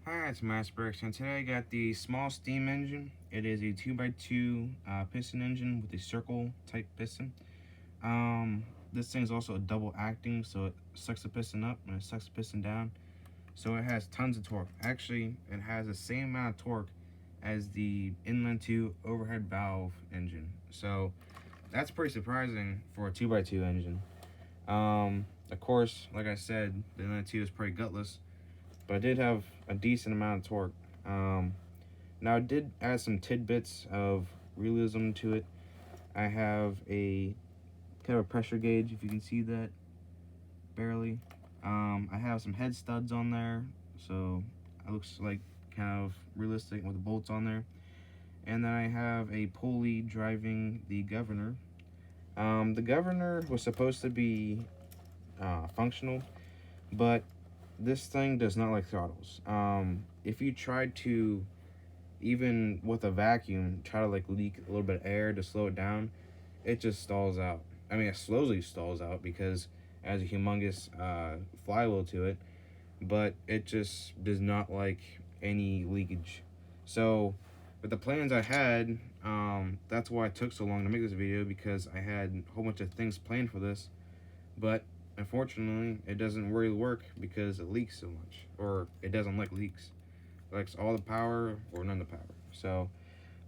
Hi, it's Massbricks, and today I got the small steam engine. It is a 2x2 piston engine with a circle type piston. This thing's also a double acting, so it sucks the piston up and it sucks the piston down. So it has tons of torque. Actually, it has the same amount of torque as the inline 2 overhead valve engine. So that's pretty surprising for a 2x2 engine. Of course, like I said, the inline 2 is pretty gutless, but I did have a decent amount of torque. Now I did add some tidbits of realism to it. I have a kind of a pressure gauge, if you can see that, barely. I have some head studs on there, so it looks like kind of realistic with the bolts on there. And then I have a pulley driving the governor. The governor was supposed to be functional, but this thing does not like throttles. If you try to, even with a vacuum, try to like leak a little bit of air to slow it down, it just stalls out. I mean, it slowly stalls out because it has a humongous flywheel to it, but it just does not like any leakage. So with the plans I had, that's why it took so long to make this video, because I had a whole bunch of things planned for this, but unfortunately it doesn't really work because it leaks so much, or it doesn't like leaks. It likes all the power or none of the power. So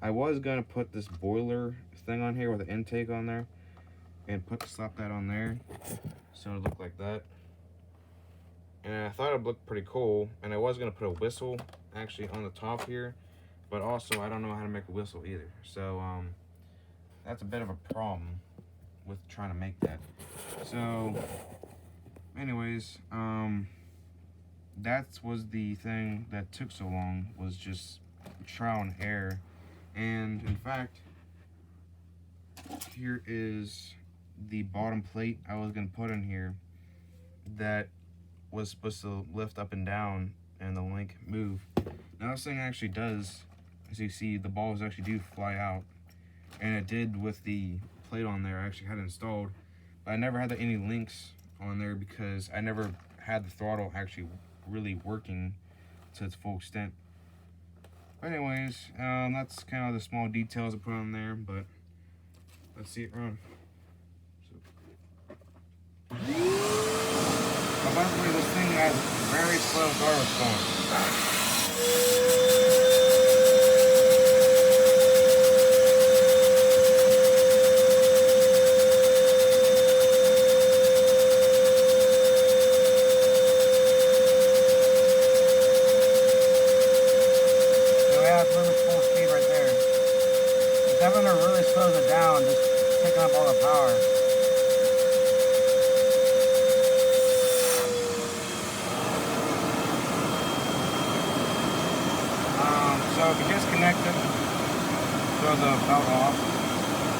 I was gonna put this boiler thing on here with an intake on there and slap that on there so it looked like that. And I thought it looked pretty cool, and I was gonna put a whistle actually on the top here, but also I don't know how to make a whistle either. So that's a bit of a problem with trying to make that. So anyways, that was the thing that took so long, was just trial and error. And in fact, here is the bottom plate I was gonna put in here that was supposed to lift up and down and the link move. Now this thing actually does, as you see, the balls actually do fly out, and it did with the plate on there I actually had installed, but I never had any links on there because I never had the throttle actually really working to its full extent. But anyways, that's kind of the small details I put on there, but let's see it run. However, this thing has very slow throttle response. So we have limit full speed right there. The governor really slows it down, just picking up all the power. So if you disconnect it, throw the belt off,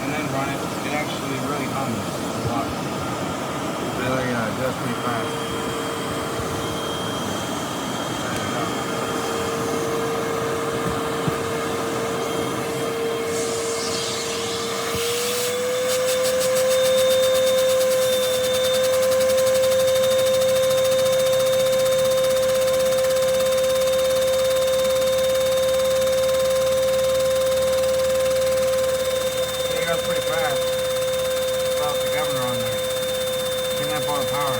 and then run it, it actually really hums a lot. Really goes pretty fast. It goes pretty fast without the governor on there. Picking up all the power.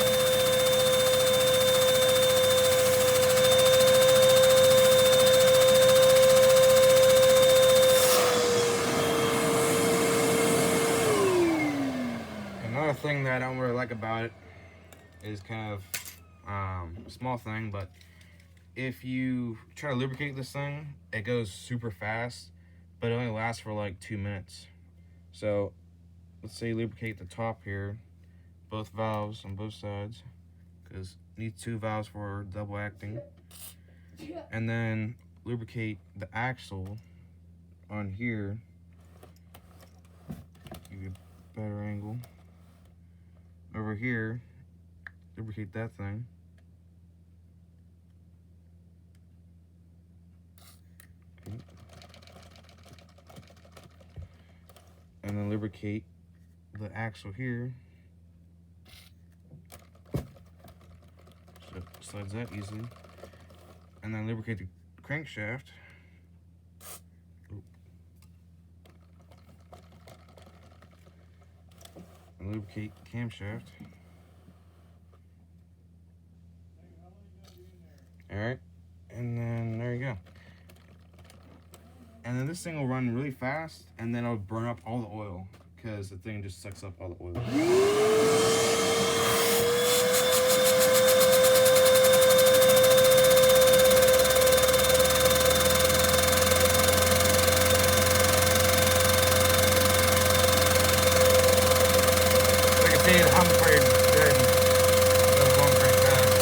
Another thing that I don't really like about it is kind of a small thing, but if you try to lubricate this thing, it goes super fast, but it only lasts for like 2 minutes. So let's say lubricate the top here, both valves on both sides, because it needs 2 valves for double acting, and then lubricate the axle on here. Give you a better angle. Over here, lubricate that thing. Okay. And then lubricate the axle here. So it slides that easily. and then lubricate the crankshaft. And lubricate camshaft. Alright, and then there you go. And then this thing will run really fast, and then it'll burn up all the oil because the thing just sucks up all the oil. So you can see how much pretty good. It's going pretty fast.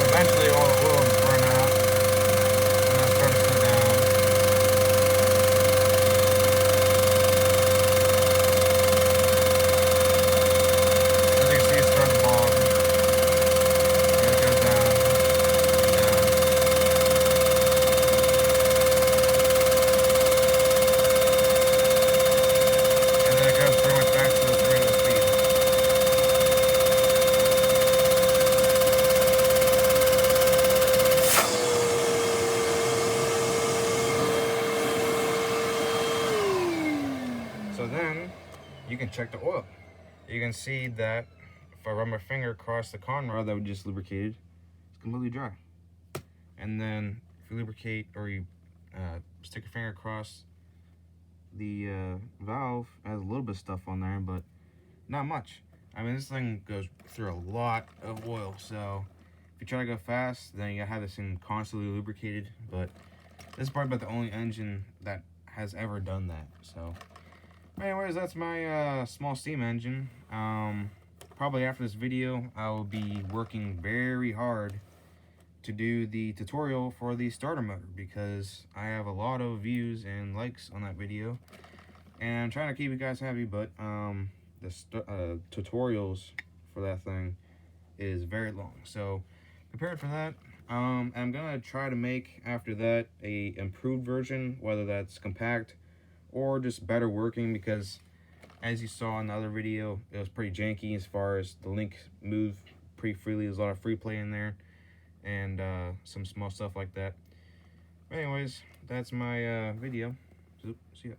Eventually all the oil will burn out and then start to slow down. As you can see, it's starting to bog. And it goes down and down. And then it goes pretty much back to its regular speed. So then you can check the oil. You can see that if I run my finger across the con rod that we just lubricated, it's completely dry. And then if you lubricate or you stick your finger across the valve, it has a little bit of stuff on there, but not much. I mean, this thing goes through a lot of oil, so if you try to go fast, then you gotta have this thing constantly lubricated. But this is probably about the only engine that has ever done that. So anyways, that's my small steam engine. Probably after this video, I will be working very hard to do the tutorial for the starter motor because I have a lot of views and likes on that video. And I'm trying to keep you guys happy, but the tutorials for that thing is very long. So prepared for that. I'm gonna try to make after that a improved version, whether that's compact or just better working, because as you saw in the other video, it was pretty janky as far as the link moved pretty freely. There's a lot of free play in there and some small stuff like that. Anyways, that's my video. So, see ya.